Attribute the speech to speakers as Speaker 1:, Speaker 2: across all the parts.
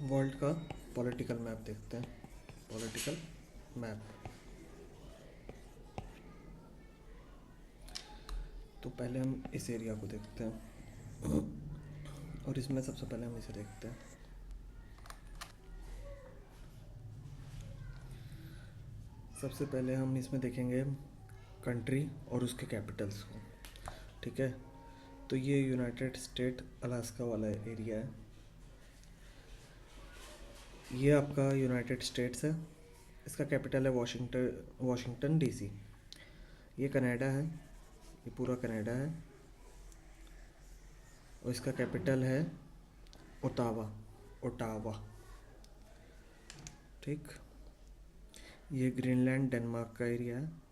Speaker 1: World का political map देखते हैं। Political map. तो पहले हम इस एरिया को देखते हैं और इसमें सबसे पहले हम इसे देखते हैं। सबसे पहले हम इसमें देखेंगे कंट्री और उसके कैपिटल्स को। ठीक है, तो ये यूनाइटेड स्टेट अलास्का वाला एरिया है। ये आपका यूनाइटेड स्टेट्स है। इसका कैपिटल है वाशिंगटन डीसी। ये कनाडा है, ये पूरा कनाडा है और इसका कैपिटल है ओटावा। ओटावा। ठीक। ये ग्रीनलैंड डेनमार्क का एरिया है।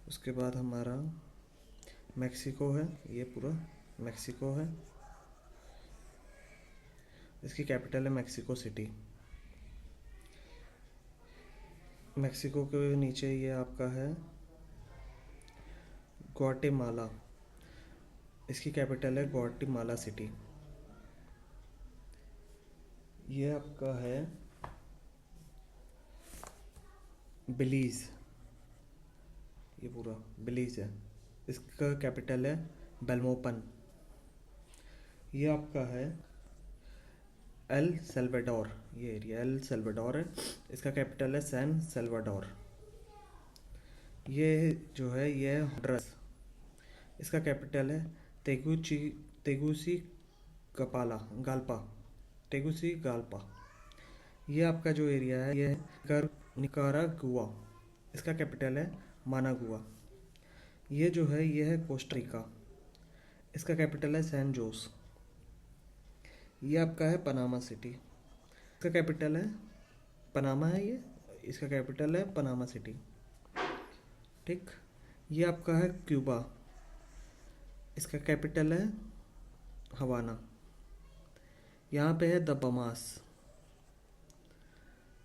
Speaker 1: उसके बाद हमारा मैक्सिको है, ये पूरा मैक्सिको है। इसकी कैपिटल है मैक्सिको सिटी। मैक्सिको के नीचे ये आपका है ग्वाटेमाला। इसकी कैपिटल है ग्वाटेमाला सिटी। ये आपका है बिलीज। ये पूरा बिलीज है। इसका कैपिटल है बेल्मोपन। ये आपका है एल सेल्वाडोर। ये एरिया एल सेल्वाडोर है। इसका कैपिटल है सैन सेल्वाडोर। ये जो है ये है होंडुरास। इसका कैपिटल है तेगुसी गपाला गाल्पा। तेगुसी गाल्पा। ये आपका जो एरिया है ये है निकारागुआ। इसका कैपिटल है मानागुआ। ये जो है ये है कोस्टा रिका। इसका कैपिटल है सैन जोस। ये आपका है पनामा सिटी। इसका कैपिटल है पनामा है ये। इसका कैपिटल है पनामा सिटी। ठीक। ये आपका है क्यूबा। इसका कैपिटल है हवाना। यहाँ पे है द बमास।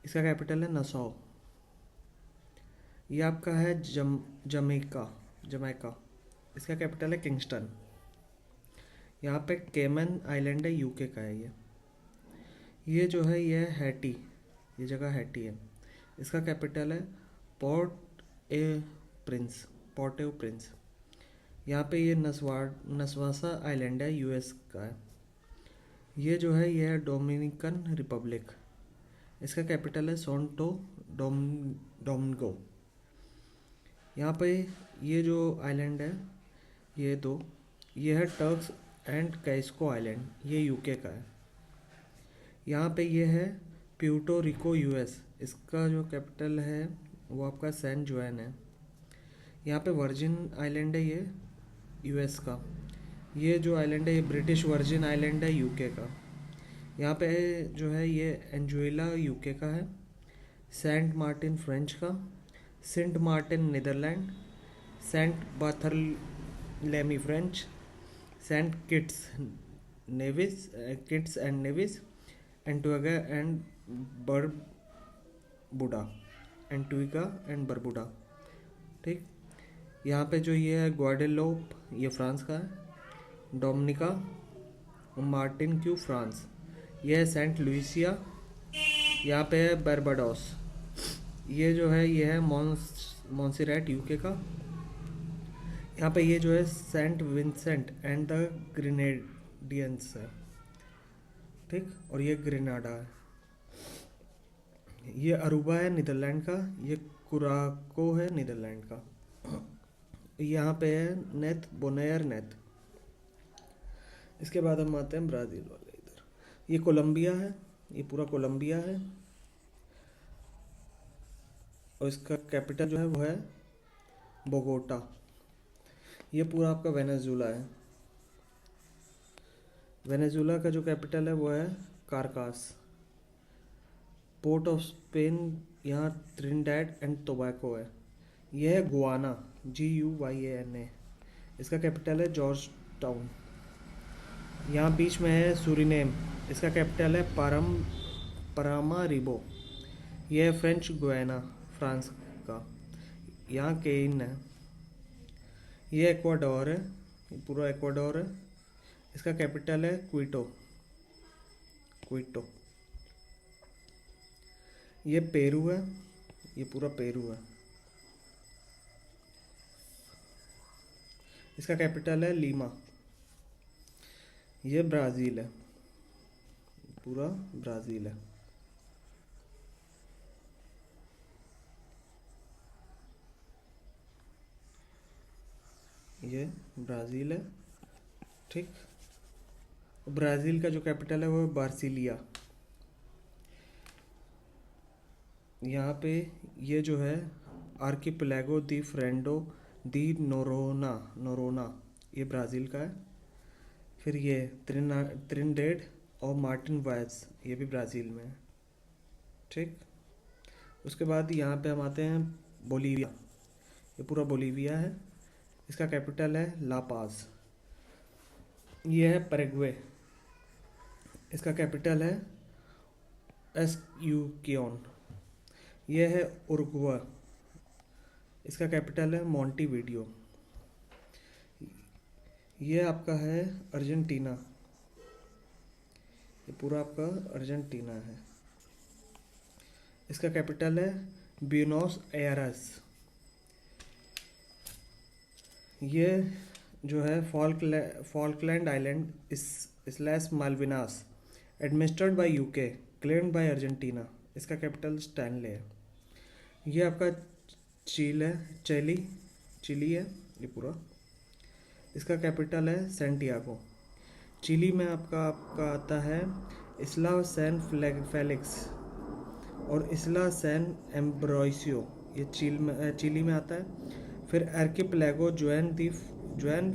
Speaker 1: इसका कैपिटल है नसाओ। ये आपका है जमैका। इसका कैपिटल है किंगस्टन। यहाँ पे केमन आइलैंड है, यूके का है ये जो है ये है हैटी। ये जगह हैटी है। इसका कैपिटल है पोर्ट ए प्रिंस। यहाँ पे ये नसवासा आइलैंड है, यूएस का है। ये जो है ये है डोमिनिकन रिपब्लिक। इसका कैपिटल है सोंटो डोमिंगो। यहाँ पे ये जो आइलैंड है ये है टर्क्स एंड कैस्को आइलैंड। ये यूके का है। यहाँ पे ये है प्यूर्टो रिको यूएस। इसका जो कैपिटल है वो आपका सैन जुआन है। यहाँ पे वर्जिन आइलैंड है ये यूएस का। ये जो आइलैंड है ये ब्रिटिश वर्जिन आइलैंड है, यूके का। यहाँ पे जो है ये एंजुएला यूके का है। सेंट मार्टिन फ्रेंच का। Saint Martin Netherlands. Saint Barthelemy French. Saint Kitts and Nevis. Antigua and Barbuda. ठीक। यहाँ पे जो ये है ग्वाडेलोप, ये फ्रांस का है। Dominica Martinique France. ये है सेंट लुइसिया। यहाँ पे है बारबाडोस। ये जो है ये है मॉन्सेरेट यूके का। यहाँ पे ये जो है सेंट विंसेंट एंड द ग्रेनेडियंस है। ठीक। और ये ग्रेनाडा है। ये अरूबा है नीदरलैंड का। ये कुराको है नीदरलैंड का। यहाँ पे है नेथ बोनेयर नेथ। इसके बाद हम आते हैं ब्राज़ील वाले इधर। ये कोलंबिया है। ये पूरा कोलंबिया है और इसका कैपिटल जो है वो है बोगोटा। ये पूरा आपका वेनेजुला है। वेनेजुला का जो कैपिटल है वो है कारकास। पोर्ट ऑफ स्पेन यहाँ ट्रिनिडेड एंड टोबैको है। यह है गुआना, GUYANA। इसका कैपिटल है जॉर्ज टाउन। यहाँ बीच में है सूरीनेम। इसका कैपिटल है परामारिबो। यह है फ्रेंच गुयाना, फ्रांस का। यहाँ केन है। ये एक्वाडोर है, ये पूरा एक्वाडोर है। इसका कैपिटल है क्विटो। क्विटो। ये पेरू है, ये पूरा पेरू है। इसका कैपिटल है लीमा। ये ब्राज़ील है, पूरा ब्राज़ील है। ये ब्राज़ील है, ठीक। ब्राज़ील का जो कैपिटल है वो है बार्सिलिया। यहाँ पे ये जो है आर्किपेलागो दी फ्रेंडो दी नोरोना, नोरोना, ये ब्राज़ील का है। फिर ये त्रिनिडेड और मार्टिन वाइज, ये भी ब्राज़ील में है, ठीक। उसके बाद यहाँ पे हम आते हैं बोलीविया। ये पूरा बोलीविया है। इसका कैपिटल है ला पाज। ये है पैराग्वे। इसका कैपिटल है एसक्यूकियोन। ये है उरुग्वे। इसका कैपिटल है मोंटेविडियो। ये आपका है अर्जेंटीना। ये पूरा आपका अर्जेंटीना है। इसका कैपिटल है ब्यूनोस एयरेस। ये जो है Falkland Island slash Malvinas, administered by UK, claimed by Argentina. इसका कैपिटल स्टैनले है। ये आपका चिली है ये पूरा। इसका कैपिटल है सैंटियागो। चिली में आपका आता है इस्ला सैन फेलिक्स और इस्ला सैन एम्ब्रोसियो, ये चिली में आता है। फिर आर्किपेलागो जुआन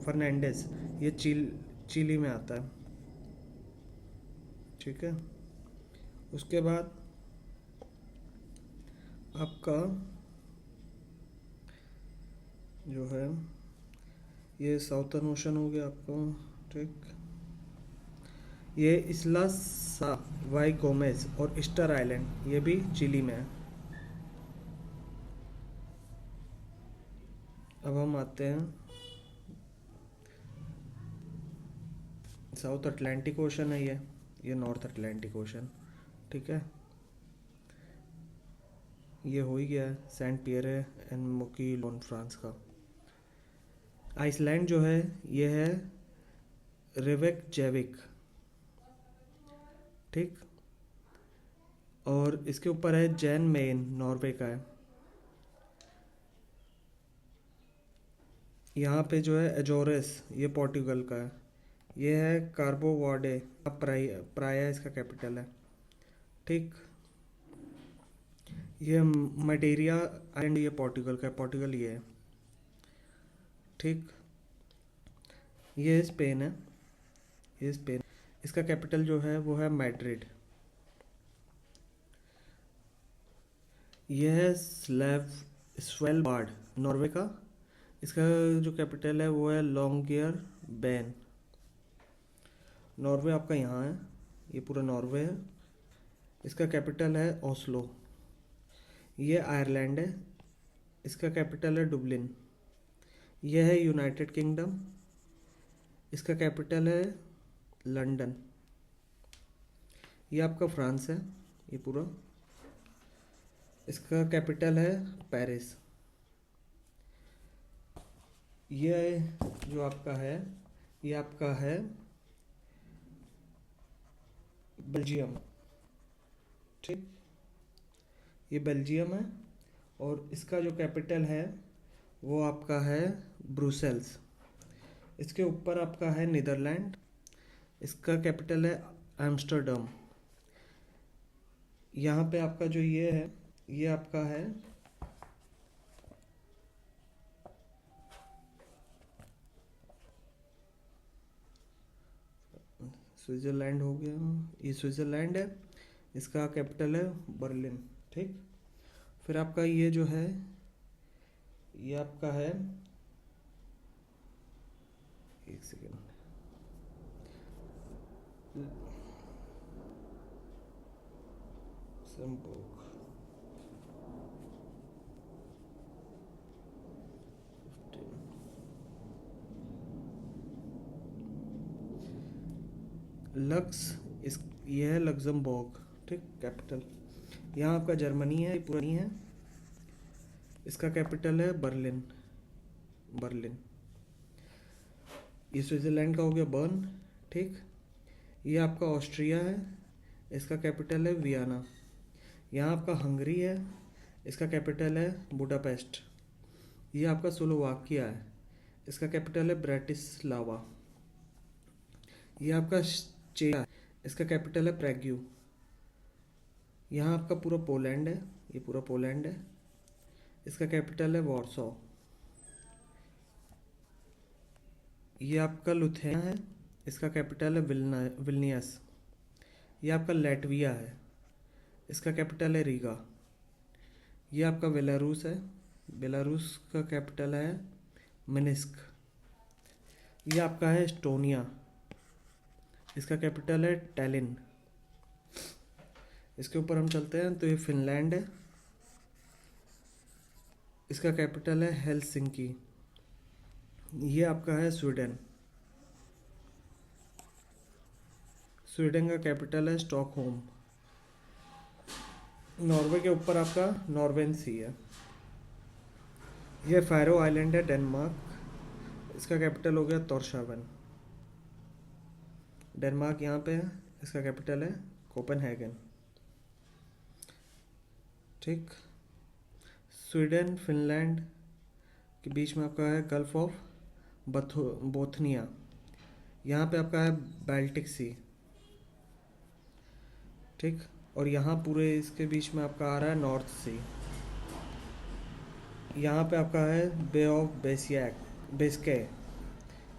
Speaker 1: फर्नांडिस, ये चिली में आता है, ठीक है। उसके बाद आपका जो है ये साउथर्न ओशन हो गया आपका, ठीक। ये इस्ला वाई गोमेज और ईस्टर आइलैंड, ये भी चिली में है। अब हम आते हैं साउथ अटलांटिक ओशन है ये नॉर्थ अटलांटिक ओशन, ठीक है। ये हो ही गया है सेंट पियर एंड मिक्लोन फ्रांस का। आइसलैंड जो है ये है रेवेकजेविक, ठीक। और इसके ऊपर है जैन मेन, नॉर्वे का है। यहाँ पे जो है एजोरेस, ये पोर्टुगल का है। ये है कार्बो वार्डे प्राया, इसका कैपिटल है, ठीक। ये मडेरिया आइलैंड, ये पोर्टुगल का है, पोर्टुगल ये है, ठीक। ये स्पेन है, ये स्पेन। इसका कैपिटल जो है वो है मैड्रिड। ये है स्वेलबार्ड, नॉर्वे का। इसका जो कैपिटल है वो है लॉन्गियरबैन। नॉर्वे आपका यहाँ है, ये पूरा नॉर्वे है। इसका कैपिटल है ओस्लो। ये आयरलैंड है, इसका कैपिटल है डुबलिन। यह है यूनाइटेड किंगडम, इसका कैपिटल है लंदन। ये आपका फ्रांस है, ये पूरा। इसका कैपिटल है पेरिस। ये जो आपका है ये आपका है बेल्जियम, ठीक। ये बेल्जियम है और इसका जो कैपिटल है वो आपका है ब्रुसेल्स। इसके ऊपर आपका है नीदरलैंड, इसका कैपिटल है एम्स्टर्डम। यहाँ पे आपका जो ये है ये आपका है स्विट्ज़रलैंड हो गया, ये स्विट्ज़रलैंड है। इसका कैपिटल है बर्लिन, ठीक। फिर आपका ये जो है ये आपका है, एक सेकेंड, लक्समबर्ग, लक्स, इस ये है लग्जमबर्ग, ठीक, कैपिटल। यहाँ आपका जर्मनी है, पुरानी है, इसका कैपिटल है बर्लिन, बर्लिन। ये स्विट्ज़रलैंड का हो गया बर्न, ठीक। ये आपका ऑस्ट्रिया है, इसका कैपिटल है वियना। यहाँ आपका हंगरी है, इसका कैपिटल है बुडापेस्ट। ये आपका स्लोवाकिया है, इसका कैपिटल है ब्रेटिस्लावा। ये आपका चेक है, इसका कैपिटल है प्रेग्यू। यहाँ आपका पूरा पोलैंड है, ये पूरा पोलैंड है, इसका कैपिटल है वॉर्सो। ये आपका लुथियाना है, इसका कैपिटल है विल्नियस। ये आपका लैटविया है, इसका कैपिटल है रीगा। ये आपका बेलारूस है, बेलारूस का कैपिटल है मिन्स्क। ये आपका है एस्टोनिया, इसका कैपिटल है टैलिन। इसके ऊपर हम चलते हैं तो ये फिनलैंड है, इसका कैपिटल है हेलसिंकी। ये आपका है स्वीडन, स्वीडन का कैपिटल है स्टॉकहोम। नॉर्वे के ऊपर आपका नॉर्वेन सी है। ये फैरो आइलैंड है डेनमार्क, इसका कैपिटल हो गया तोरशावन। डेनमार्क यहाँ पे है, इसका कैपिटल है कोपेनहेगन, ठीक। स्वीडन फिनलैंड के बीच में आपका है गल्फ ऑफ बोथनिया। यहाँ पे आपका है बाल्टिक सी, ठीक। और यहाँ पूरे इसके बीच में आपका आ रहा है नॉर्थ सी। यहाँ पे आपका है बे ऑफ बेस्के,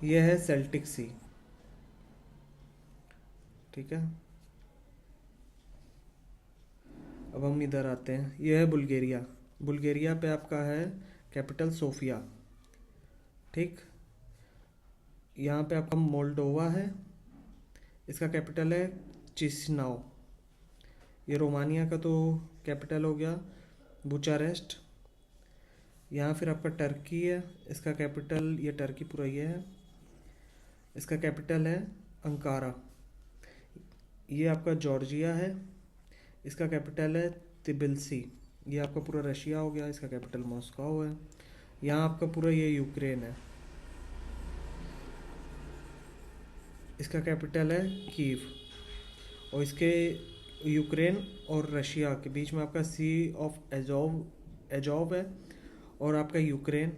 Speaker 1: ये है सेल्टिक सी, ठीक है। अब हम इधर आते हैं, ये है बुल्गारिया। बुल्गारिया पे आपका है कैपिटल सोफिया, ठीक। यहाँ पे आपका मोल्डोवा है, इसका कैपिटल है चिसिनाउ। ये रोमानिया का तो कैपिटल हो गया बुचारेस्ट। यहाँ फिर आपका टर्की है, इसका कैपिटल, ये टर्की पूरा ये है, इसका कैपिटल है अंकारा। ये आपका जॉर्जिया है, इसका कैपिटल है तिबिलिसी। ये आपका पूरा रशिया हो गया, इसका कैपिटल मॉस्को है। यहाँ आपका पूरा ये यूक्रेन है, इसका कैपिटल है कीव। और इसके यूक्रेन और रशिया के बीच में आपका सी ऑफ एजोव है। और आपका Ukraine,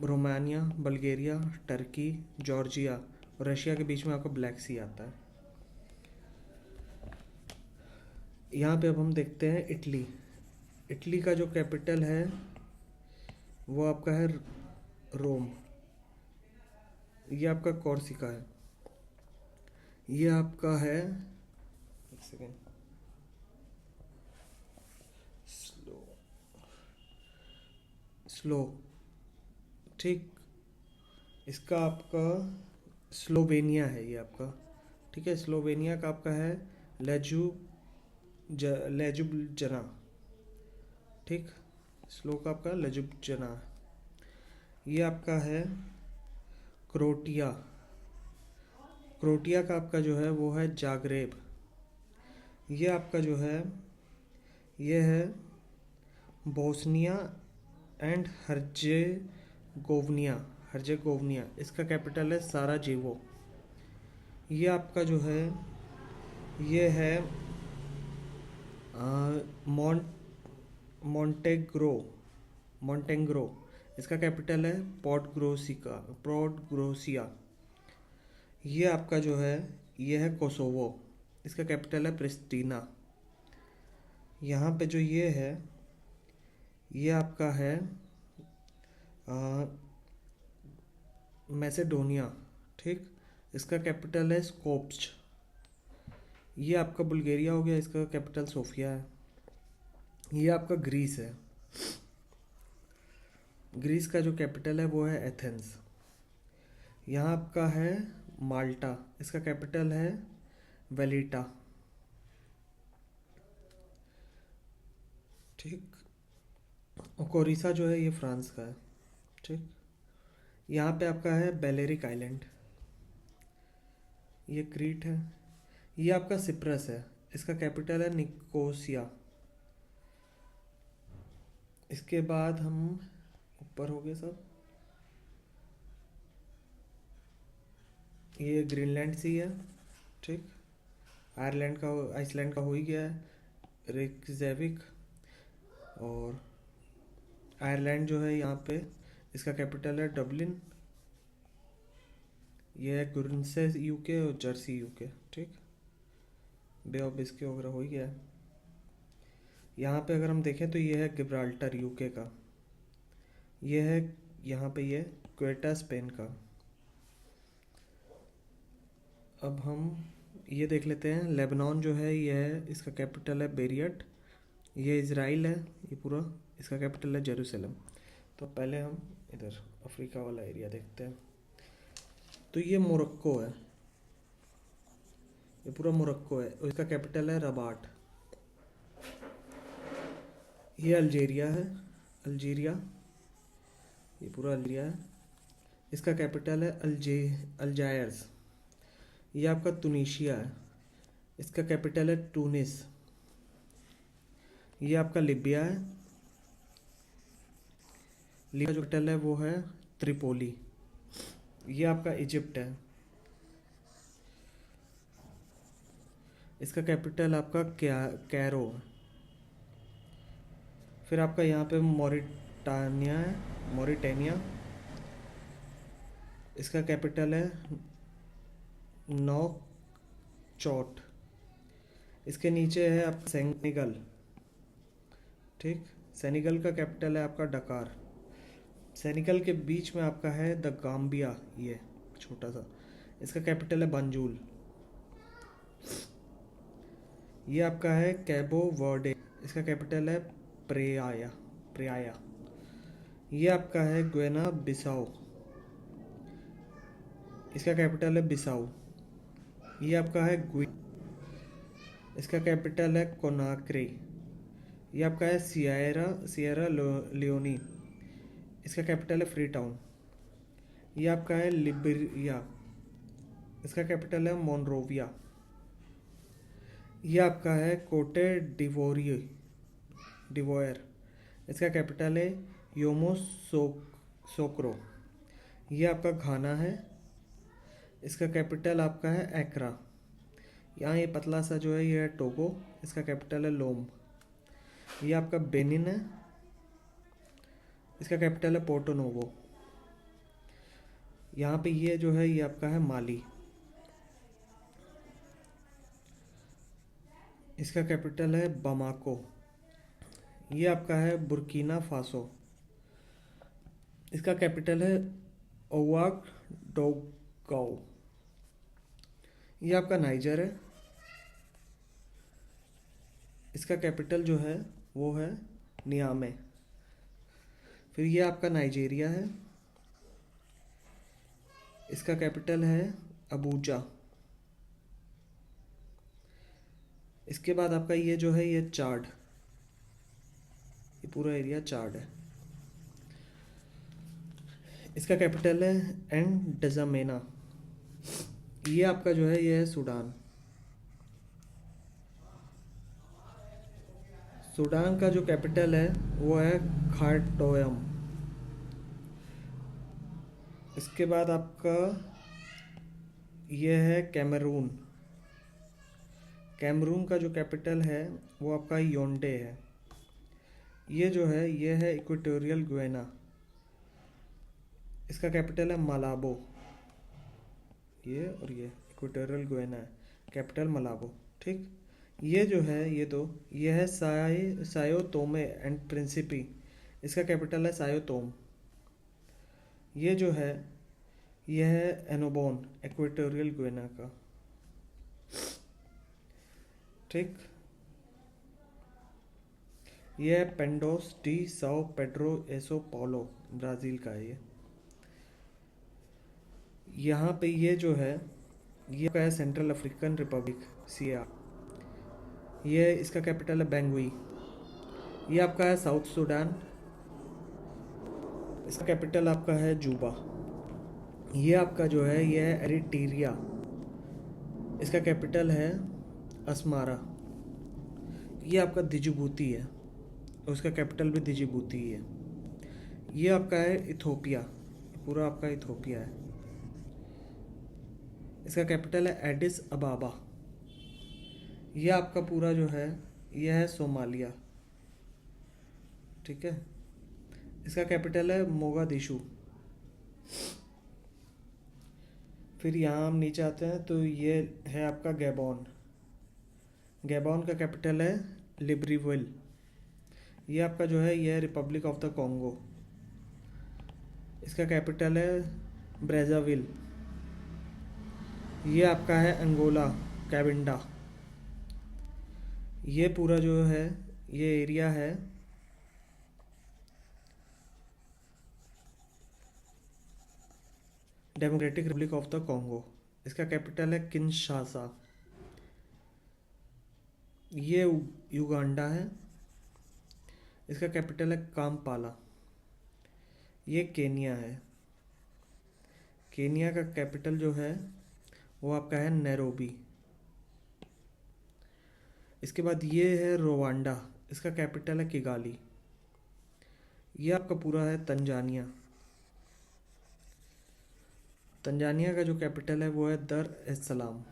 Speaker 1: Romania, Bulgaria, Turkey, Georgia और रशिया के बीच में आपका ब्लैक सी आता है। यहाँ पे अब हम देखते हैं इटली। इटली का जो कैपिटल है वो आपका है रोम। ये आपका कॉर्सिका है। ये आपका है, एक सेकेंड, स्लो, ठीक। इसका आपका स्लोवेनिया है, ये आपका, ठीक है। स्लोवेनिया का आपका है लेजुब्जना, ठीक। स्लो का आपका लेजुब्जना। ये आपका है क्रोटिया। क्रोटिया का आपका जो है वो है जागरेब। ये आपका जो है ये है बोस्निया एंड हर्जेगोविना। इसका कैपिटल है साराजेवो। ये आपका जो है ये है मॉन्टेग्रो। इसका कैपिटल है पॉडग्रोसिया। ये आपका जो है ये है कोसोवो। इसका कैपिटल है प्रिस्टीना। यहाँ पे जो ये है ये आपका है मैसेडोनिया, ठीक। इसका कैपिटल है स्कोप्स। ये आपका बुल्गारिया हो गया, इसका कैपिटल सोफिया है। ये आपका ग्रीस है। ग्रीस का जो कैपिटल है वो है एथेंस। यहाँ आपका है माल्टा, इसका कैपिटल है वेलिटा, ठीक। और कोरिसा जो है ये फ्रांस का है, ठीक। यहाँ पे आपका है बेलेरिक आइलैंड। ये क्रीट है। ये आपका सिप्रस है, इसका कैपिटल है निकोसिया। इसके बाद हम ऊपर हो गए सब। ये ग्रीनलैंड सी है, ठीक। आयरलैंड का, आइसलैंड का हो ही गया है, रेकजेविक। और आयरलैंड जो है यहाँ पे, इसका कैपिटल है डबलिन। ये है गुर्नसे यूके और जर्सी यूके, ठीक। बे ऑफ बिस्के वगैरह हो ही गया है। यहाँ पे अगर हम देखें तो ये है गिब्राल्टर यूके का। ये है यहाँ पे, ये क्वेटा स्पेन का। अब हम ये देख लेते हैं, लेबनान जो है ये है, इसका कैपिटल है बेरियट। ये इज़राइल है, ये पूरा, इसका कैपिटल है जेरूसलम। तो पहले हम इधर अफ्रीका वाला एरिया देखते हैं। तो ये मोरक्को है, ये पूरा मोरक्को है, इसका कैपिटल है रबाट। ये अल्जीरिया है, अल्जीरिया, ये पूरा अल्जीरिया है, इसका कैपिटल है अल्जायर्स। ये आपका तुनीशिया है, इसका कैपिटल है टूनिस। ये आपका लिबिया है, लिबिया जो कैपिटल है वो है त्रिपोली। ये आपका इजिप्ट है, इसका कैपिटल आपका कैरो है। फिर आपका यहाँ पे मॉरिटानिया है, मॉरिटानिया, इसका कैपिटल है नौचौट। इसके नीचे है आपका सेनेगल, ठीक। सेनेगल का कैपिटल है आपका डकार। सेनेगल के बीच में आपका है द गाम्बिया, ये छोटा सा, इसका कैपिटल है बंजूल। ये आपका है कैबो वर्डे, इसका कैपिटल है प्रेयाया, प्रेयाया। ये आपका है ग्वेना बिसाओ, इसका कैपिटल है बिसाऊ। ये आपका है गुई, इसका कैपिटल है कोनाक्रे। ये आपका है सियरा लियोनी, इसका कैपिटल है फ्री टाउन। ये आपका है लिबरिया, इसका कैपिटल है मोनरोविया। ये आपका है कोटे डिवोयर, इसका कैपिटल है सोक्रो। ये आपका घाना है, इसका कैपिटल आपका है एक्रा। यहाँ ये पतला सा जो है ये है टोगो, इसका कैपिटल है लोम। ये आपका बेनिन है, इसका कैपिटल है पोर्टो नोवो। यहाँ पे ये जो है ये आपका है माली, इसका कैपिटल है बमाको। ये आपका है बुर्किना फासो, इसका कैपिटल है ओवाक डोगाओ। ये आपका नाइजर है, इसका कैपिटल जो है वो है नियामे। फिर ये आपका नाइजीरिया है, इसका कैपिटल है अबूजा। इसके बाद आपका ये जो है ये चाड, ये पूरा एरिया चाड है, इसका कैपिटल है एंडज़ामेना। ये आपका जो है ये है सूडान। सूडान का जो कैपिटल है वो है खार्टोयम। इसके बाद आपका ये है कैमरून। कैमरून का जो कैपिटल है वो आपका योंडे है। ये जो है ये है इक्वेटोरियल गुयाना, इसका कैपिटल है मलाबो। ये और ये इक्वेटोरियल गुयाना है, कैपिटल मलाबो, ठीक। ये जो है ये है सायो तोमे एंड प्रिंसिपी, इसका कैपिटल है सायो तोम। ये जो है ये है एनोबोन, इक्वेटोरियल गुयाना का, ठीक। ये है पेंडोस डी साओ पेड्रो एसो पाउलो, ब्राज़ील का है ये। यहाँ पे ये जो है ये का है सेंट्रल अफ्रीकन रिपब्लिक, सीआर। ये इसका कैपिटल है बैंगुई। ये आपका है साउथ सूडान, इसका कैपिटल आपका है जूबा। ये आपका जो है ये है एरिट्रिया, इसका कैपिटल है अस्मारा। ये आपका डिजिबूती है, और उसका कैपिटल भी डिजिबूती ही है। ये आपका है इथोपिया, पूरा आपका इथोपिया है। इसका कैपिटल है एडिस अबाबा। ये आपका पूरा जो है यह है सोमालिया, ठीक है। इसका कैपिटल है मोगादिशु। फिर यहाँ हम नीचे आते हैं तो ये है आपका गैबॉन। गैबॉन का कैपिटल है लिब्रिविल। ये आपका जो है ये है रिपब्लिक ऑफ द कॉन्गो। इसका कैपिटल है ब्रेजाविल। ये आपका है अंगोला, कैबिंडा। ये पूरा जो है ये एरिया है democratic Republic of the Congo. इसका कैपिटल है किनशासा। ये युगांडा है। इसका कैपिटल है काम्पाला। ये केनिया है। केनिया का कैपिटल जो है वो आपका है नैरोबी। इसके बाद ये है रोवांडा। इसका कैपिटल है किगाली। ये आपका पूरा है तंजानिया। तंजानिया का जो कैपिटल है वो है दर एस सलाम।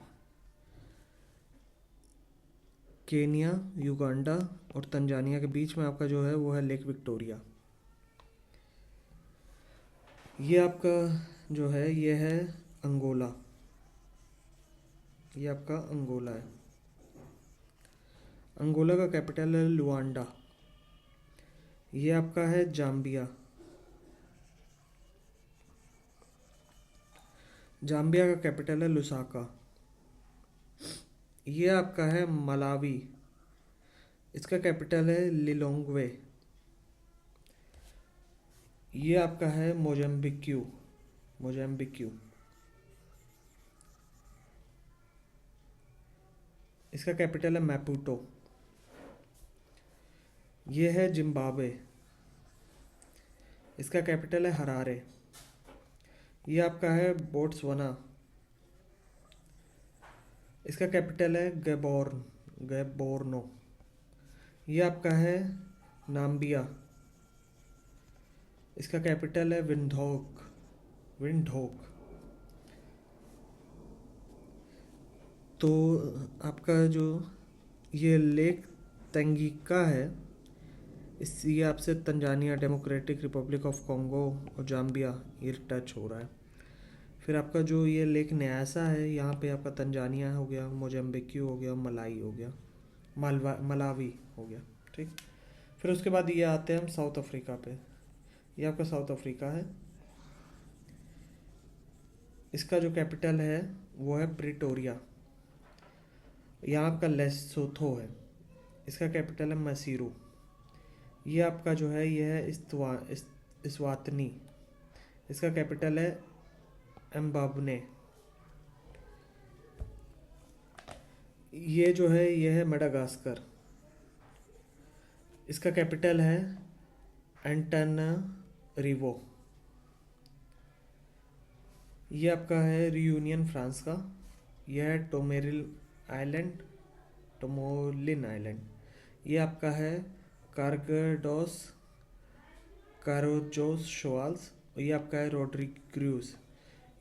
Speaker 1: केनिया, युगांडा और तंजानिया के बीच में आपका जो है वो है लेक विक्टोरिया। ये आपका जो है ये है अंगोला। ये आपका अंगोला है। अंगोला का कैपिटल है लुआंडा। ये आपका है जाम्बिया। जाम्बिया का कैपिटल है लुसाका। ये आपका है मलावी। इसका कैपिटल है लिलोंग्वे। ये आपका है मोजम्बिक्यू। मोजम्बिक्यू। इसका कैपिटल है मैपुटो। ये है जिम्बाब्वे। इसका कैपिटल है हरारे। ये आपका है बोट्सवाना। इसका कैपिटल है गैबोर्नो। ये आपका है नाम्बिया। इसका कैपिटल है विंडहोक। तो आपका जो ये लेक तंगिका है ये आपसे Tanzania, democratic Republic of Congo और जाम्बिया ये टच हो रहा है। फिर आपका जो ये लेक न्यासा है यहाँ पे आपका तंजानिया हो गया, मोजम्बिक्यू हो गया, मलाई हो गया, मलावी हो गया, ठीक। फिर उसके बाद ये आते हैं हम साउथ अफ्रीका पे। ये आपका साउथ अफ्रीका है। इसका जो कैपिटल है वो है प्रिटोरिया। यहाँ आपका लेसोथो है। इसका कैपिटल है मसीरू। ये आपका जो है ये है इस्वातनी। इसका कैपिटल है एम्बाबने। ये जो है ये है मेडागास्कर। इसका कैपिटल है एंटानारिवो। ये आपका है रियूनियन फ्रांस का। यह है टोमोलिन आइलैंड। ये आपका है कारगडोस कारोजोस शोआल्स। ये आपका है रोड्रिग्यूज।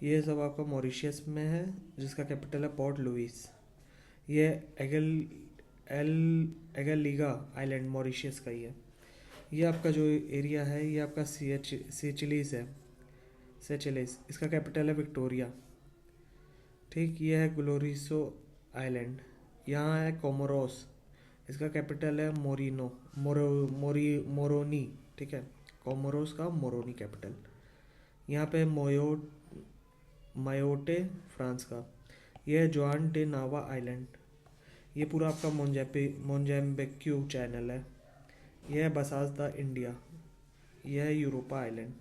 Speaker 1: ये सब आपका मॉरिशियस में है जिसका कैपिटल है पोर्ट लुइस। ये एगलिगा आइलैंड मॉरिशियस का ही है। ये आपका जो एरिया है ये आपका सेचिलीज है, सेचेलेस। इसका कैपिटल है विक्टोरिया, ठीक। ये है ग्लोरिसो आइलैंड। यहाँ है कोमोरोस। इसका कैपिटल है मोरोनी, ठीक है। कोमोरोस का मोरोनी कैपिटल। यहाँ पे मायोटे फ्रांस का। यह है जुआन डे नावा आइलैंड। ये पूरा आपका मोंजाम्बिक्यू चैनल है। यह है बसास द इंडिया। यह है यूरोपा आइलैंड।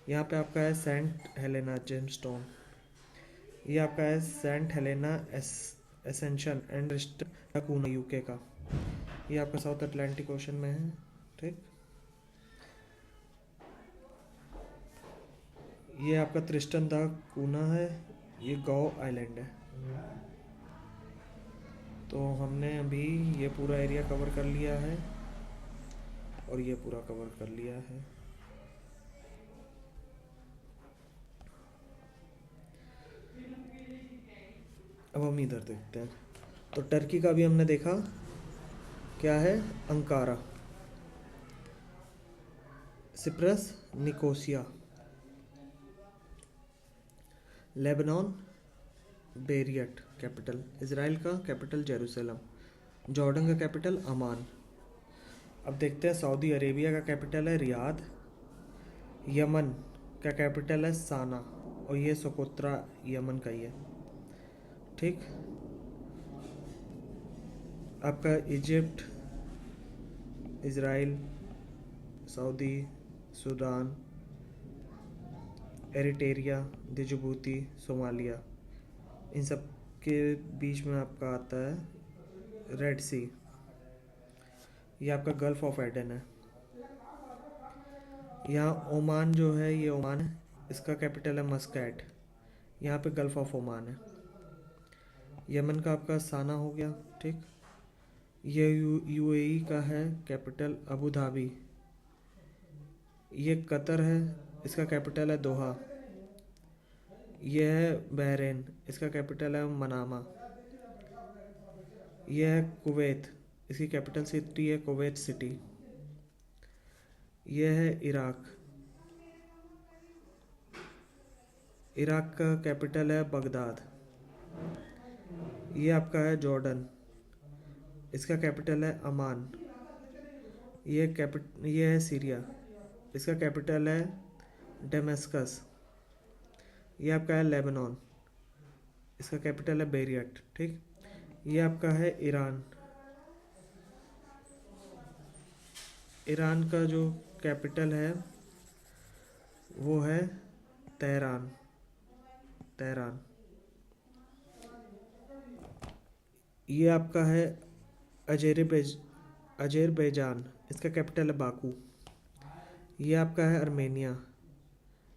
Speaker 1: यहाँ पे आपका है सेंट हेलेना जेमस्टोन। ये आपका है Saint Helena Ascension and Tristan UK का। ये आपका साउथ अटलांटिक ओशन में है, ठीक। ये आपका त्रिस्टन दा कूना है। ये गो आइलैंड है। तो हमने अभी ये पूरा एरिया कवर कर लिया है और ये पूरा कवर कर लिया है। अब हम इधर देखते हैं। तो टर्की का भी हमने देखा, क्या है, Ankara, Cyprus, Nicosia, Lebanon, Beirut capital, Israel का कैपिटल जेरूसलम, जॉर्डन का कैपिटल अमान। अब देखते हैं सऊदी अरेबिया का कैपिटल है रियाद, यमन का कैपिटल है साना, और ये सोकोत्रा यमन का ही है। ठीक। आपका Egypt, Israel, Saudi, Sudan, Eritrea, Djibouti, Somalia, इन सब के बीच में आपका आता है रेड सी। ये आपका गल्फ ऑफ एडन है। यहाँ ओमान जो है, ये ओमान है, इसका कैपिटल है मस्कैट। यहाँ पे गल्फ ऑफ ओमान है। यमन का आपका साना हो गया। ठीक। ये यूएई का है कैपिटल अबू धाबी। ये कतर है, इसका कैपिटल है दोहा। ये है बहरेन, इसका कैपिटल है मनामा। ये है कुवैत, इसकी कैपिटल सिटी है कुवैत सिटी। ये है इराक, इराक का कैपिटल है बगदाद। ये आपका है जॉर्डन, इसका कैपिटल है अमान। ये है सीरिया, इसका कैपिटल है डेमेस्कस। ये आपका है लेबनान, इसका कैपिटल है बेरियट। ठीक। ये आपका है ईरान, ईरान का जो कैपिटल है वो है तेहरान, तेहरान। ये आपका है अजेरबैजान, इसका कैपिटल है बाकू। ये आपका है अर्मेनिया,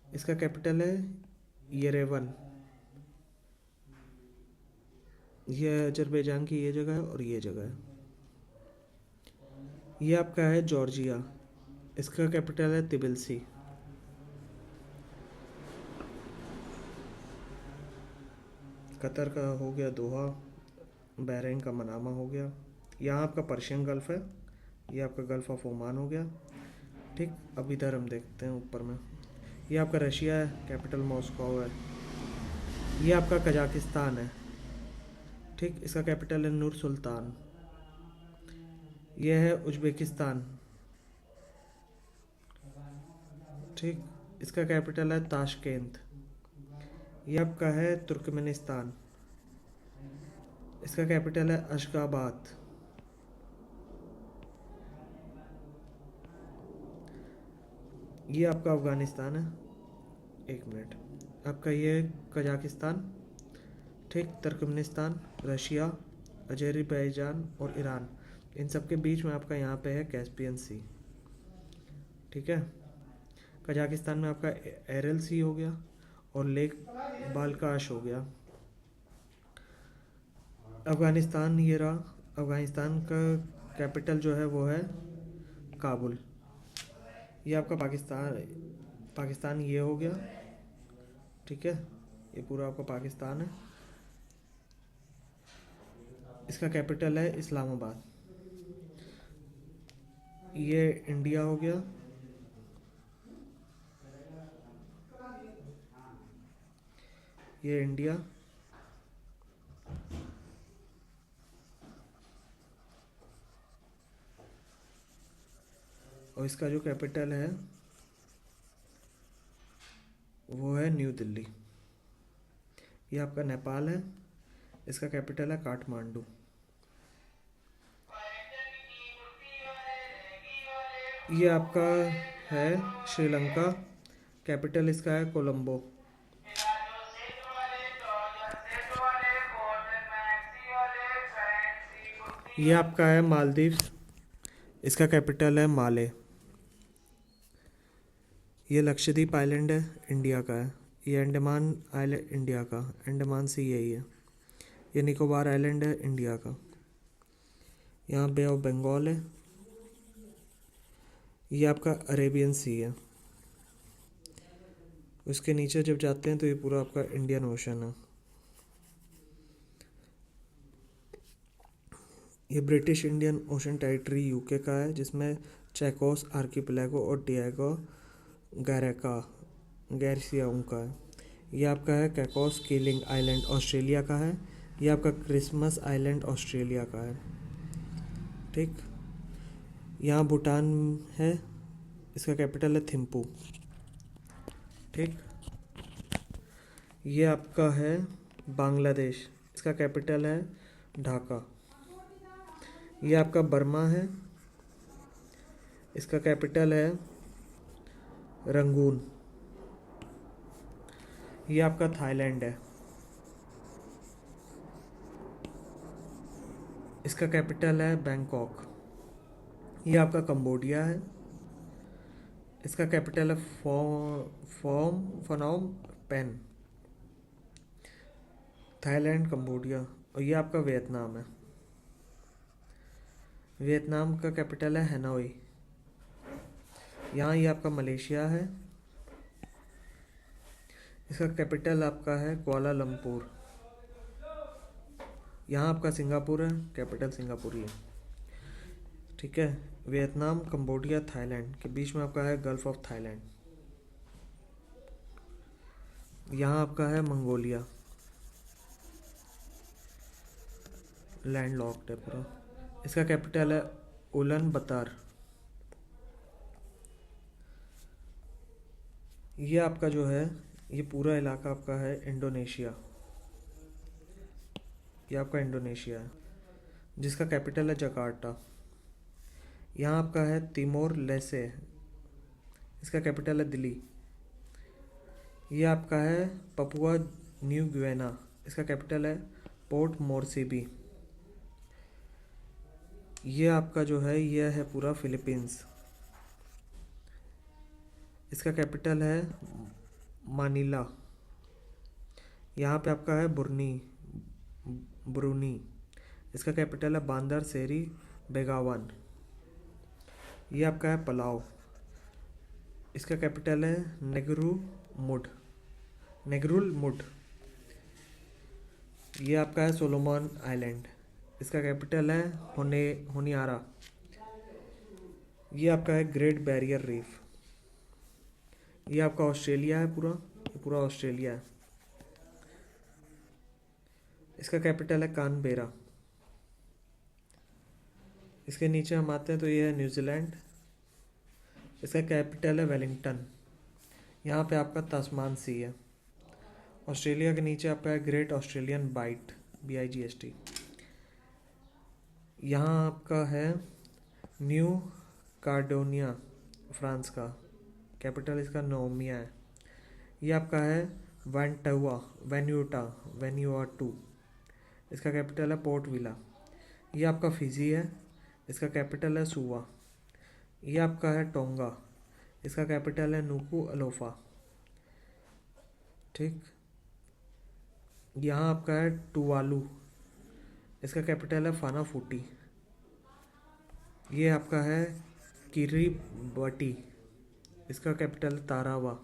Speaker 1: इसका कैपिटल है येरेवन। ये अजरबैजान की ये जगह है और ये जगह है। ये आपका है जॉर्जिया, इसका कैपिटल है तिबिलिसी। कतर का हो गया दोहा, बहरीन का मनामा हो गया। यहाँ आपका पर्शियन गल्फ है, ये आपका गल्फ ऑफ ओमान हो गया। ठीक। अब इधर हम देखते हैं ऊपर में, ये आपका रशिया है, कैपिटल मॉस्को है। ये आपका कजाकिस्तान है। ठीक। इसका कैपिटल है नूर सुल्तान। यह है उज्बेकिस्तान। ठीक। इसका कैपिटल है ताशकेंत। यह आपका है तुर्कमेनिस्तान, इसका कैपिटल है अशगाबाद। ये आपका अफगानिस्तान है। एक मिनट। आपका ये कजाकिस्तान। ठीक। तुर्कमेनिस्तान, रशिया, अजरबैजान और ईरान, इन सब के बीच में आपका यहाँ पे है कैस्पियन सी। ठीक है। कजाकिस्तान में आपका एरल सी हो गया और लेक बालकाश हो गया। अफगानिस्तान ये रहा, अफगानिस्तान का कैपिटल जो है वो है काबुल। ये आपका पाकिस्तान ये हो गया। ठीक है। ये पूरा आपका पाकिस्तान है, इसका कैपिटल है इस्लामाबाद। ये इंडिया हो गया। ये इंडिया। और इसका जो कैपिटल है वो है न्यू दिल्ली। ये आपका नेपाल है, इसका कैपिटल है काठमांडू। ये आपका है श्रीलंका, कैपिटल इसका है कोलंबो। ये आपका है मालदीव्स, इसका कैपिटल है माले। ये लक्षद्वीप आइलैंड है, इंडिया का है, ये अंडमान आइलैंड इंडिया का, अंडमान सी यही है। ये निकोबार आइलैंड है इंडिया का। यहाँ बे ऑफ बंगाल है। ये आपका अरेबियन सी है। उसके नीचे जब जाते हैं तो ये पूरा आपका इंडियन ओशन है। ये British Indian ocean territory UK का है, जिसमें चैकोस आर्किपेलागो और डिएगो गैरसिया का है। ये आपका है कैकोस कीलिंग आइलैंड ऑस्ट्रेलिया का है। ये आपका क्रिसमस आइलैंड ऑस्ट्रेलिया का है। ठीक, यहाँ भूटान है, इसका कैपिटल है थिम्पू। ठीक, ये आपका है बांग्लादेश, इसका कैपिटल है ढाका। ये आपका बर्मा है, इसका कैपिटल है रंगून। ये आपका थाईलैंड है, इसका कैपिटल है बैंकॉक। ये आपका कंबोडिया है, इसका कैपिटल है फनोम पेन। Thailand, Cambodia. और ये आपका वियतनाम है, वियतनाम का कैपिटल है हैनोई। यहाँ ये आपका मलेशिया है, इसका कैपिटल आपका है कुआलालंपुर। यहाँ आपका सिंगापुर है, कैपिटल सिंगापुर ही है। ठीक है, वियतनाम, कंबोडिया, थाईलैंड के बीच में आपका है गल्फ ऑफ थाईलैंड। यहाँ आपका है मंगोलिया, लैंड लॉक्ड है पूरा। इसका कैपिटल है उलन बतर। ये आपका जो है, ये पूरा इलाका आपका है इंडोनेशिया। ये आपका इंडोनेशिया है, जिसका कैपिटल है जकार्ता। यहाँ आपका है तिमोर लेसे, इसका कैपिटल है दिल्ली। ये आपका है पपुआ न्यू गिवेना, इसका कैपिटल है पोर्ट मोरसीबी। ये आपका जो है, यह है पूरा फिलीपींस, इसका कैपिटल है मानिला। यहाँ पे आपका है ब्रूनी, इसका कैपिटल है बांदर सेरी बेगावन। ये आपका है पलाव, इसका कैपिटल है नेगरुल मुड। ये आपका है सोलोमन आइलैंड, इसका कैपिटल है होनियारा। ये आपका है ग्रेट बैरियर रीफ। ये आपका ऑस्ट्रेलिया है पूरा, ये पूरा ऑस्ट्रेलिया है। इसका कैपिटल है कानबेरा। इसके नीचे हम आते हैं तो ये है न्यूजीलैंड, इसका कैपिटल है वेलिंगटन। यहाँ पे आपका तास्मान सी है। ऑस्ट्रेलिया के नीचे आपका है ग्रेट ऑस्ट्रेलियन बाइट, BIGST। यहाँ आपका है न्यू कार्डोनिया, फ्रांस का, कैपिटल इसका नोमिया है। ये आपका है वेन्यूआटू, इसका कैपिटल है पोर्ट विला। ये आपका फिजी है, इसका कैपिटल है सुवा। ये आपका है टोंगा, इसका कैपिटल है नुकू अलोफा। ठीक, यहाँ आपका है टुवालू, इसका कैपिटल है फानाफूटी। ये आपका है किरिबटी, इसका कैपिटल है तारावा।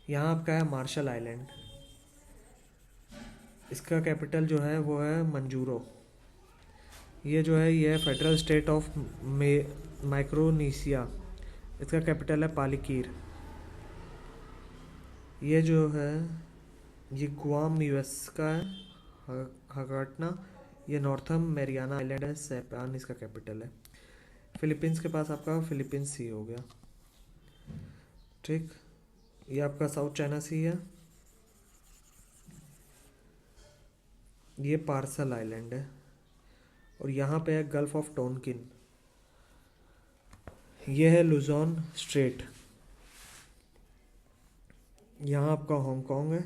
Speaker 1: यहाँ आपका है मार्शल आइलैंड, इसका कैपिटल जो है वो है मंजूरो। ये जो है, ये है फेडरल स्टेट ऑफ माइक्रोनेशिया, इसका कैपिटल है पालिकीर। ये जो है, ये गुआम US का है, हगाटना। ये नॉर्थर्न मैरियाना आइलैंड है, सैपान इसका कैपिटल है। फिलीपींस के पास आपका फिलीपींस सी हो गया। ठीक, ये आपका साउथ चाइना सी है। ये पार्सल आइलैंड है, और यहाँ पे है गल्फ ऑफ टोनकिन। ये है लुजॉन स्ट्रेट। यहाँ आपका हांगकांग है,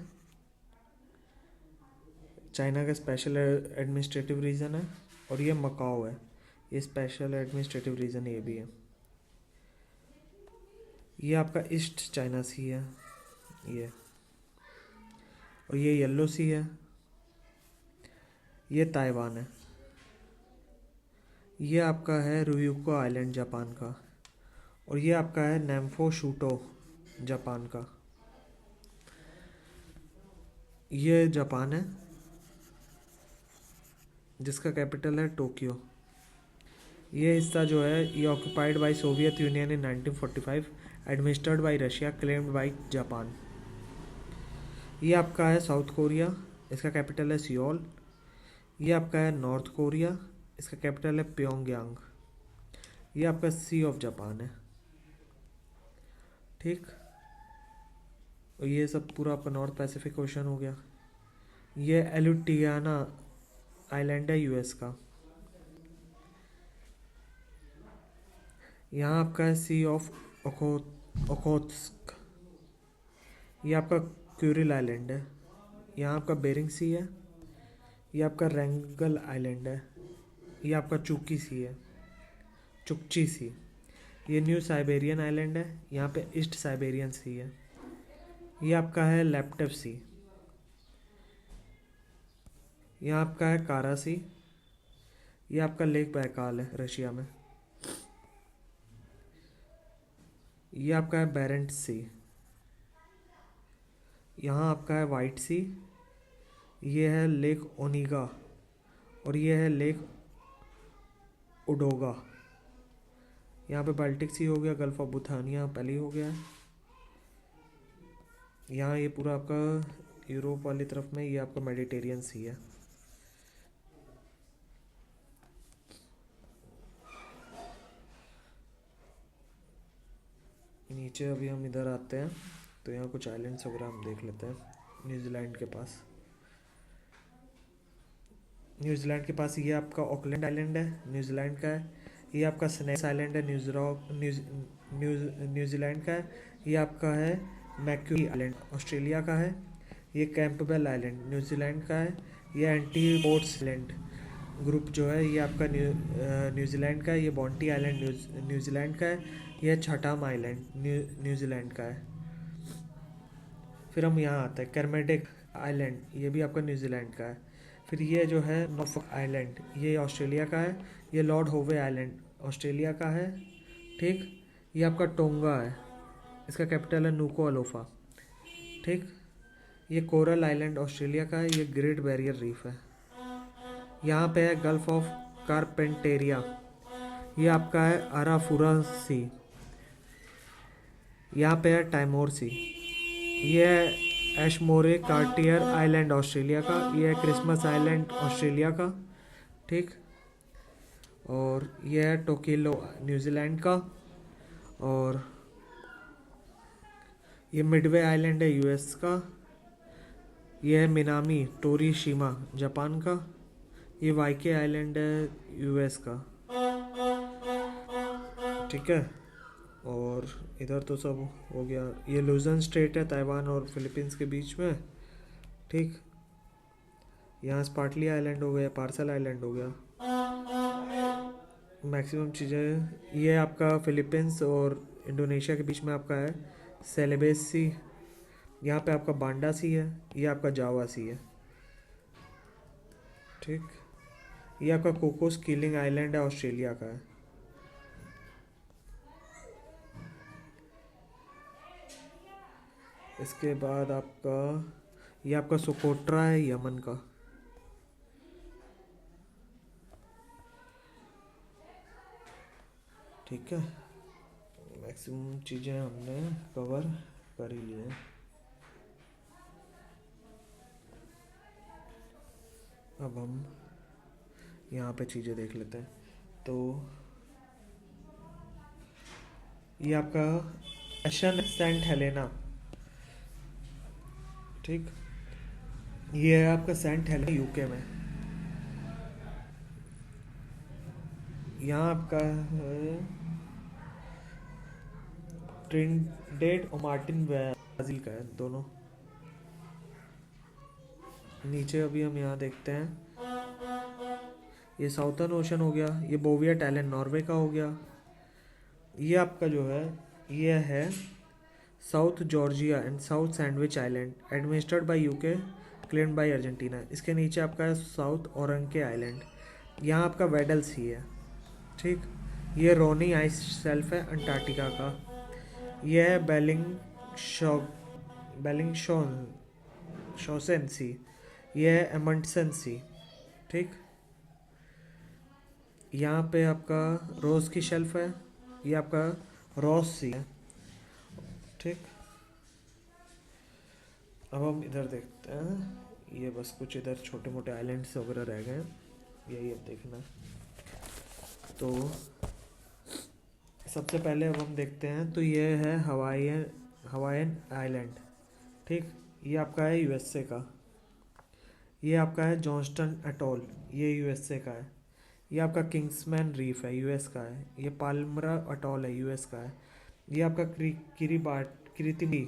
Speaker 1: चाइना का स्पेशल एडमिनिस्ट्रेटिव रीजन है। और ये मकाओ है, ये स्पेशल एडमिनिस्ट्रेटिव रीजन ये भी है। ये आपका ईस्ट चाइना सी है। ये और ये येलो सी है, ये ताइवान है। ये आपका है रुयुको आइलैंड जापान का, और ये आपका है नैम्फो शूटो जापान का। ये जापान है जिसका कैपिटल है टोक्यो। ये हिस्सा जो है ये occupied by Soviet union in 1945, administered by Russia, claimed by Japan. ये आपका है साउथ कोरिया, इसका कैपिटल है सियोल। ये आपका है नॉर्थ कोरिया, इसका कैपिटल है प्योंगयांग। ये आपका सी ऑफ जापान है, ठीक। और ये सब पूरा आपका नॉर्थ पैसिफिक ओशन हो गया। ये एलुटियाना आइलैंड है यूएस का। यहाँ आपका है सी ऑफ ओखोत्स्क। ये आपका क्यूरिल आइलैंड है। यहाँ आपका बेरिंग सी है। ये आपका रेंगल आइलैंड है। ये आपका चुकी सी है, चुकची सी। ये न्यू साइबेरियन आइलैंड है। यहाँ पे ईस्ट साइबेरियन सी है। ये आपका है लेप्टिव सी। यहाँ आपका है कारा सी। ये आपका लेक बैकाल है रशिया में। ये आपका है बेरेंट सी। यहाँ आपका है वाइट सी। ये है लेक ओनिगा, और ये है लेक उडोगा। यहाँ पे बाल्टिक सी हो गया, गल्फ ऑफ बुथानिया पहले ही हो गया है। यहाँ ये पूरा आपका यूरोप वाली तरफ में ये आपका मेडिटेरियन सी है। नीचे अभी हम इधर आते हैं तो यहाँ कुछ आइलैंड्स वगैरह हम देख लेते हैं। न्यूजीलैंड के पास ये आपका ऑकलैंड आइलैंड है, न्यूजीलैंड का है। ये आपका स्नेक्स आइलैंड है, न्यूजीलैंड का है। ये आपका है मैक्यूरी आइलैंड, ऑस्ट्रेलिया का है। ये कैंपबेल आइलैंड न्यूजीलैंड का है। ये एंटी पोर्ट्स आइलैंड ग्रुप जो है ये आपका न्यूजीलैंड का है। ये बॉन्टी आइलैंड न्यूजीलैंड का है। यह छठाम आइलैंड न्यूजीलैंड का है। फिर हम यहाँ आते हैं करमेडिक आइलैंड, ये भी आपका न्यूजीलैंड का है। फिर ये जो है नॉर्फॉक आइलैंड, ये ऑस्ट्रेलिया का है। ये लॉर्ड होवे आइलैंड ऑस्ट्रेलिया का है, ठीक। ये आपका टोंगा है, इसका कैपिटल है नुको अलोफा, ठीक। ये कोरल आइलैंड ऑस्ट्रेलिया का है। ये ग्रेट बैरियर रीफ है। यहाँ पे है गल्फ ऑफ कारपेंटेरिया। ये आपका है अराफुरा सी। यहाँ पे है टाइमोर सी। ये है एशमोरे कार्टियर आइलैंड ऑस्ट्रेलिया का। ये है क्रिसमस आइलैंड ऑस्ट्रेलिया का, ठीक। और ये है टोकिलो न्यूजीलैंड का। और ये मिडवे आइलैंड है यूएस का। ये है मिनामी टोरीशिमा जापान का। ये वाइके आइलैंड है यूएस का, ठीक है। और इधर तो सब हो गया। ये लुजन स्ट्रेट है ताइवान और फिलीपींस के बीच में, ठीक। यहाँ स्पार्टली आइलैंड हो गया, पार्सल आइलैंड हो गया। मैक्सिमम चीज़ें ये आपका फिलीपींस और इंडोनेशिया के बीच में आपका है सेलेबेस सी। यहाँ पे आपका बांडा सी है। ये आपका जावा सी है, ठीक। ये आपका कोकोस कीलिंग आइलैंड है, ऑस्ट्रेलिया का है। इसके बाद आपका ये आपका सोकोट्रा है यमन का, ठीक है। मैक्सिमम चीज़ें हमने कवर कर ही ली हैं। अब हम यहाँ पे चीज़ें देख लेते हैं। तो ये आपका एशन सेंट हेलेना, ठीक। ये है आपका सेंट हेलेना यूके में। यहाँ आपका है ट्रिनिडेड और मार्टिन ब्राज़ील का है दोनों। नीचे अभी हम यहाँ देखते हैं। ये साउथर्न ओशन हो गया। ये बोवियट आइलैंड नॉर्वे का हो गया। ये आपका जो है ये है south Georgia and south sandwich island administered by UK, claimed by Argentina. इसके नीचे आपका है साउथ ओरंके आइलैंड, यहाँ आपका वेडल सी है। ठीक, ये रोनी आइस शेल्फ है अंटार्कटिका का। ये है बेलिंगशॉसेन सी, ये है एमंडसन सी। ठीक, यहाँ पे आपका रोज की शेल्फ है, ये आपका रॉस सी है। ठीक, अब हम इधर देखते हैं, ये बस कुछ इधर छोटे मोटे आइलैंड्स वगैरह रह गए हैं, यही अब देखना। तो सबसे पहले अब हम देखते हैं, तो ये है हवाईयन आइलैंड। ठीक, ये आपका है यूएसए का। ये आपका है जॉन्स्टन एटोल, ये यूएसए का है। ये आपका किंग्समैन रीफ है, यूएस का है। ये पाल्मरा अटोल है, यूएस का है। ये आपका किरितिमी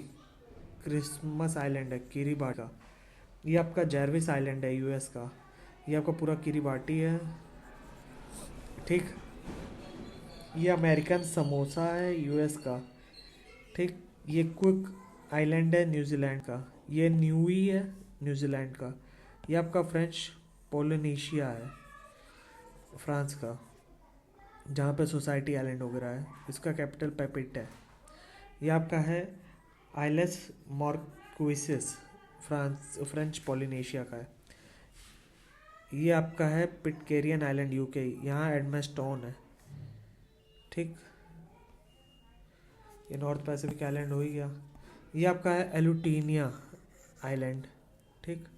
Speaker 1: क्रिसमस आइलैंड है, किरिबाटी का। ये आपका जैरविस आइलैंड है, यूएस का। ये आपका पूरा किरिबाटी है। ठीक, ये अमेरिकन समोसा है, यूएस का। ठीक, ये कुक आइलैंड है, न्यूजीलैंड का। ये न्यूई है, न्यूजीलैंड का। ये आपका फ्रेंच पोलिनेशिया है, फ्रांस का, जहाँ पे सोसाइटी आइलैंड वगैरह है। इसका कैपिटल पेपिट है। ये आपका है आइलेस मॉर्क्विसिस, फ्रेंच पोलिनेशिया का है। ये आपका है पिटकेरियन आइलैंड, यूके, यहाँ एडमस्टोन है। ठीक, ये नॉर्थ पैसिफिक आइलैंड हो ही गया। ये आपका है एलुटीनिया आइलैंड। ठीक,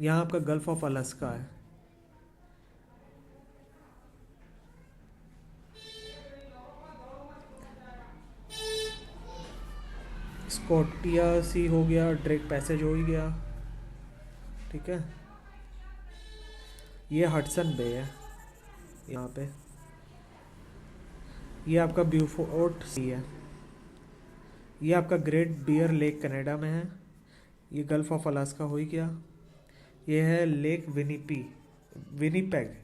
Speaker 1: यहाँ आपका गल्फ ऑफ अलास्का है। स्कॉटिया सी हो गया, ड्रेक पैसेज हो ही गया। ठीक है, ये हडसन बे है यहाँ पे। ये आपका ब्यूफोर्ट सी है। ये आपका ग्रेट बियर लेक कनाडा में है। ये गल्फ ऑफ अलास्का हो ही गया। ये है लेक विनीपेग।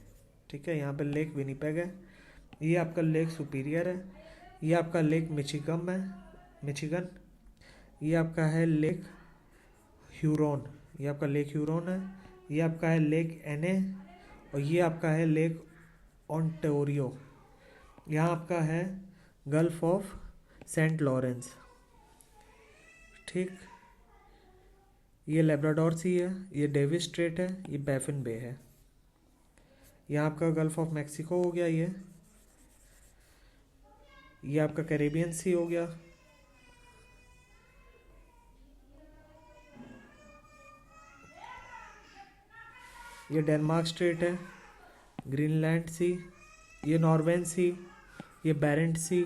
Speaker 1: ठीक है, यहाँ पे लेक विनीपेग है। ये आपका लेक सुपीरियर है। ये आपका लेक मिचिगन। ये आपका है लेक ह्यूरोन, ये आपका लेक ह्यूरोन है। ये आपका है लेक एने, और ये आपका है लेक ओंटारियो। यहाँ आपका है गल्फ ऑफ सेंट लॉरेंस। ठीक, ये लेब्राडोर सी है। ये डेविस स्ट्रेट है। ये बैफिन बे है। यहाँ आपका गल्फ ऑफ मैक्सिको हो गया। ये आपका कैरेबियन सी हो गया। ये डेनमार्क स्ट्रेट है। ग्रीनलैंड सी, ये नॉर्वेन सी, ये बैरेंट सी।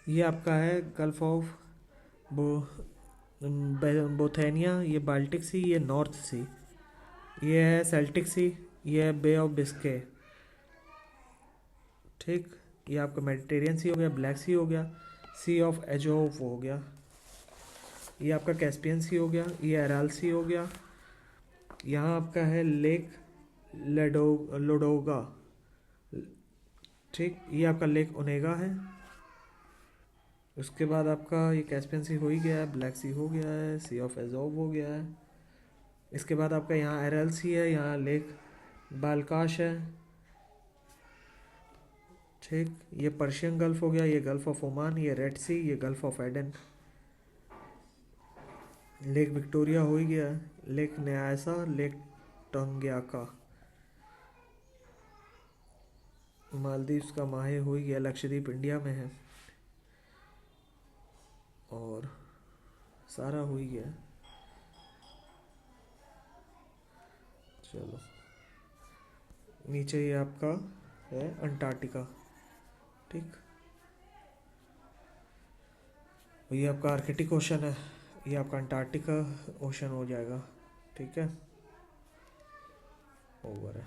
Speaker 1: ये आपका है गल्फ ऑफ बोथेनिया, ये बाल्टिक सी, ये नॉर्थ सी। ये है सेल्टिक सी, ये है बे ऑफ बिस्के। ठीक, ये आपका मेडिटेरियन सी हो गया, ब्लैक सी हो गया, सी ऑफ एजोव हो गया। ये आपका कैस्पियन सी हो गया, ये अराल सी हो गया। यहाँ आपका है लेक लोडोगा। ठीक, ये आपका लेक ओनेगा है। उसके बाद आपका ये कैस्पियन सी हो ही गया है, ब्लैक सी हो गया है, सी ऑफ एजोव हो गया है। इसके बाद आपका यहाँ अराल सी है, यहाँ लेक बालकाश है। ठीक, ये पर्शियन गल्फ हो गया, ये गल्फ ऑफ ओमान, ये रेड सी, ये gulf of Aden. Lake Victoria हो ही गया, लेक न्यासा, लेक टंग्याका। मालदीव्स का माहे हो ही गया, लक्षद्वीप इंडिया में है, और सारा हो ही गया। चलो, नीचे ये आपका है अंटार्कटिका। ठीक, ये आपका आर्कटिक ओशन है, ये आपका अंटार्कटिका ओशन हो जाएगा। ठीक है, ओवर है।